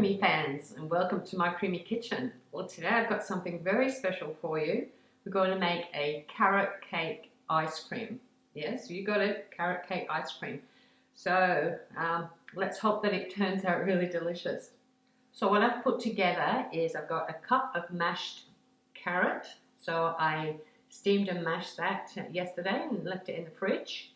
creamy fans, and welcome to my creamy kitchen. Well, today I've got something very special for you. We're going to make a carrot cake ice cream. Yes, you got it, carrot cake ice cream. So let's hope that it turns out really delicious. So what I've put together is I've got a cup of mashed carrot. So I steamed and mashed that yesterday and left it in the fridge.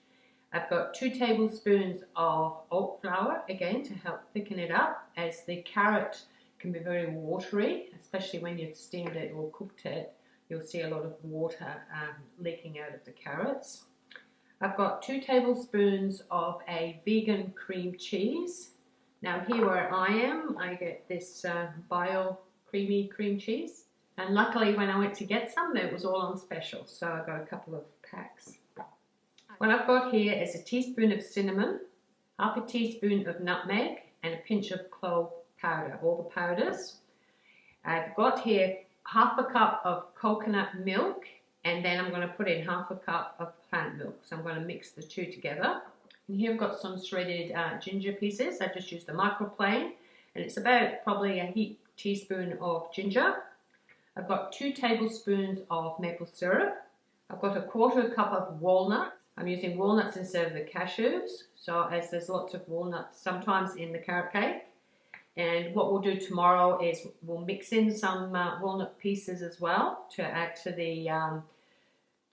I've got 2 tablespoons of oat flour, again to help thicken it up, as the carrot can be very watery, especially when you've steamed it or cooked it. You'll see a lot of water leaking out of the carrots. I've got 2 tablespoons of a vegan cream cheese. Now here where I am, I get this bio creamy cream cheese. And luckily when I went to get some, it was all on special, so I got a couple of packs. What I've got here is a teaspoon of cinnamon, half a teaspoon of nutmeg, and a pinch of clove powder, all the powders. I've got here half a cup of coconut milk, and then I'm going to put in half a cup of plant milk. So I'm going to mix the two together. And here I've got some shredded ginger pieces. I just used the microplane, and it's about probably a heaped teaspoon of ginger. I've got 2 tablespoons of maple syrup. I've got a 1/4 cup of walnuts. I'm using walnuts instead of the cashews, so as there's lots of walnuts sometimes in the carrot cake. And what we'll do tomorrow is we'll mix in some walnut pieces as well to add to the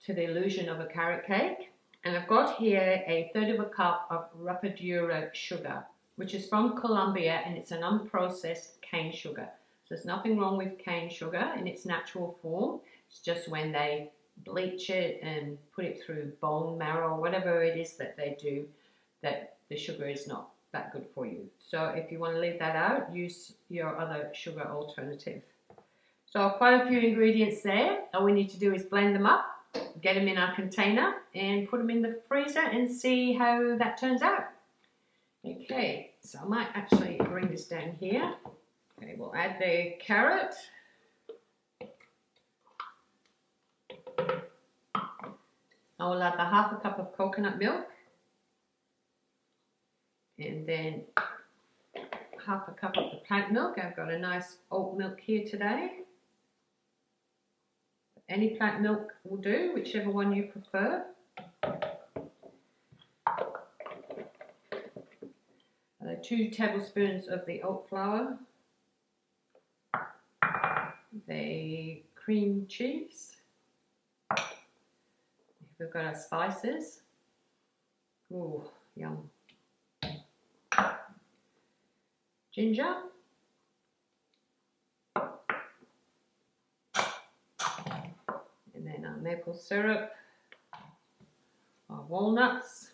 illusion of a carrot cake. And I've got here a 1/3 cup of Rapadura Sugar, which is from Colombia, and it's an unprocessed cane sugar. So there's nothing wrong with cane sugar in its natural form. It's just when they bleach it and put it through bone marrow, whatever it is that they do, that the sugar is not that good for you. So if you want to leave that out, use your other sugar alternative. So quite a few ingredients there. All we need to do is blend them up, get them in our container, and put them in the freezer and see how that turns out. Okay, so I might actually bring this down here. Okay, we'll add the carrot. I will add the half a cup of coconut milk, and then half a cup of the plant milk. I've got a nice oat milk here today. Any plant milk will do, whichever one you prefer. 2 tablespoons of the oat flour, the cream cheese. We've got our spices. Ooh, yum. Ginger. And then our maple syrup, our walnuts,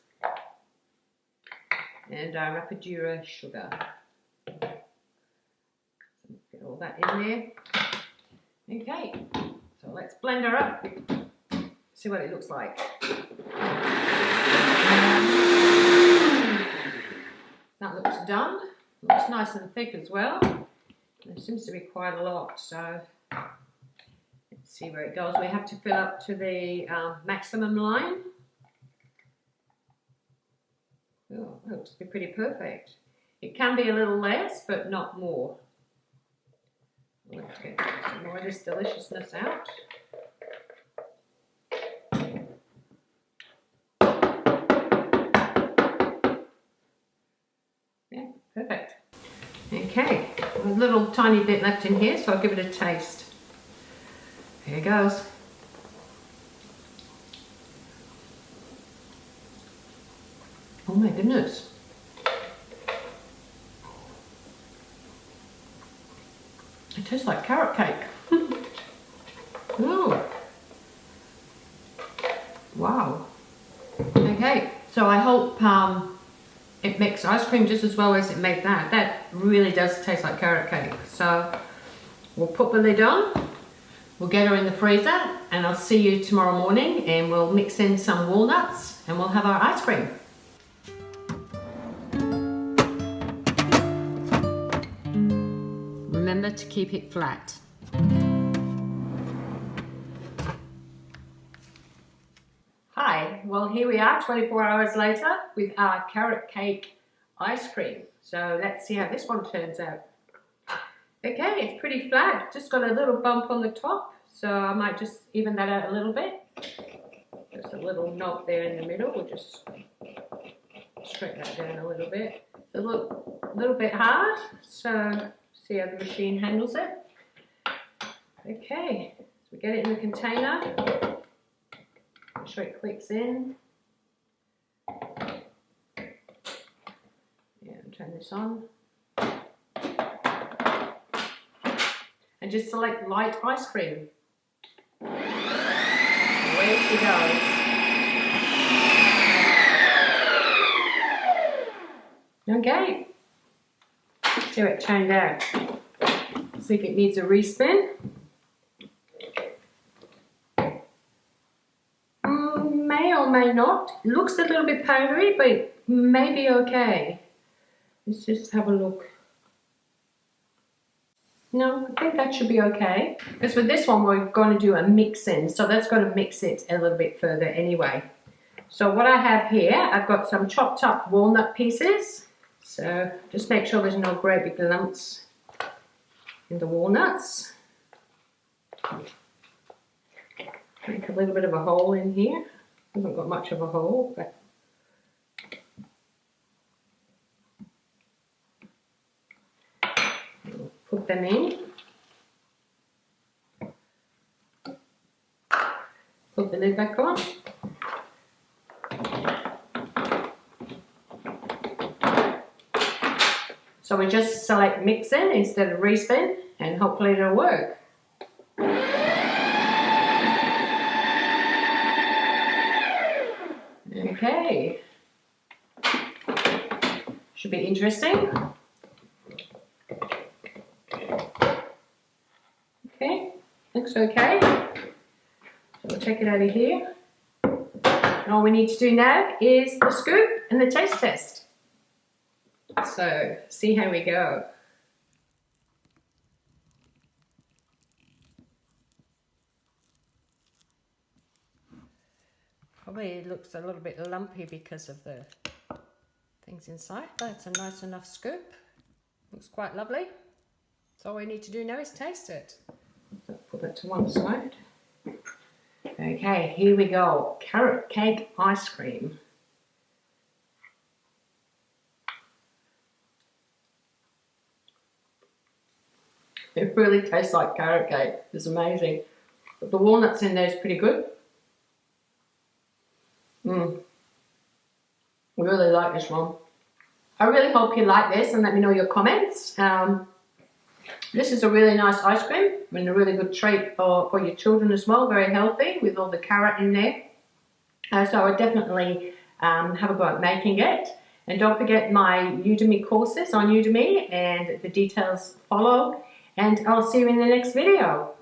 and our Rapadura sugar. Get all that in there. Okay, so let's blend her up. See what it looks like. That looks done. Looks nice and thick as well. There seems to be quite a lot, so let's see where it goes. We have to fill up to the maximum line. Oh, that looks to be pretty perfect. It can be a little less, but not more. Let's get some more of this deliciousness out. Perfect. Okay, a little tiny bit left in here, so I'll give it a taste. Here it goes. Oh my goodness. It tastes like carrot cake. Ooh. Wow. Okay, so I hope it makes ice cream just as well as it made that. That really does taste like carrot cake. So we'll put the lid on, we'll get her in the freezer, and I'll see you tomorrow morning, and we'll mix in some walnuts and we'll have our ice cream. Remember to keep it flat. Hi, well here we are 24 hours later with our carrot cake ice cream. So let's see how this one turns out. Okay, it's pretty flat, just got a little bump on the top, so I might just even that out a little bit. Just a little knob there in the middle, we'll just straighten that down a little bit. It's a little bit hard, so see how the machine handles it. Okay, so we get it in the container, make sure it clicks in. Yeah, turn this on. And just select light ice cream. Away she goes. Okay, let's see how it turned out. See if it needs a respin. May or may not. It looks a little bit powdery, but may be okay. Let's just have a look. No, I think that should be okay. Because with this one, we're going to do a mix-in, so that's going to mix it a little bit further anyway. So what I have here, I've got some chopped up walnut pieces. So just make sure there's no great big lumps in the walnuts. Make a little bit of a hole in here. Hasn't got much of a hole, but put them in. Put the lid back on. So we just select mix in instead of respin, and hopefully it'll work. Okay. Should be interesting. Okay, looks okay. So we'll take it out of here. And all we need to do now is the scoop and the taste test. So, see how we go. Probably looks a little bit lumpy because of the things inside, but it's a nice enough scoop. Looks quite lovely. So all we need to do now is taste it. So put that to one side. Okay, here we go. Carrot cake ice cream. It really tastes like carrot cake. It's amazing. But the walnuts in there is pretty good. We really like this one. I really hope you like this and let me know your comments. This is a really nice ice cream and a really good treat for your children as well. Very healthy with all the carrot in there. So I would definitely have a go at making it. And don't forget my Udemy courses on Udemy, and the details follow. And I'll see you in the next video.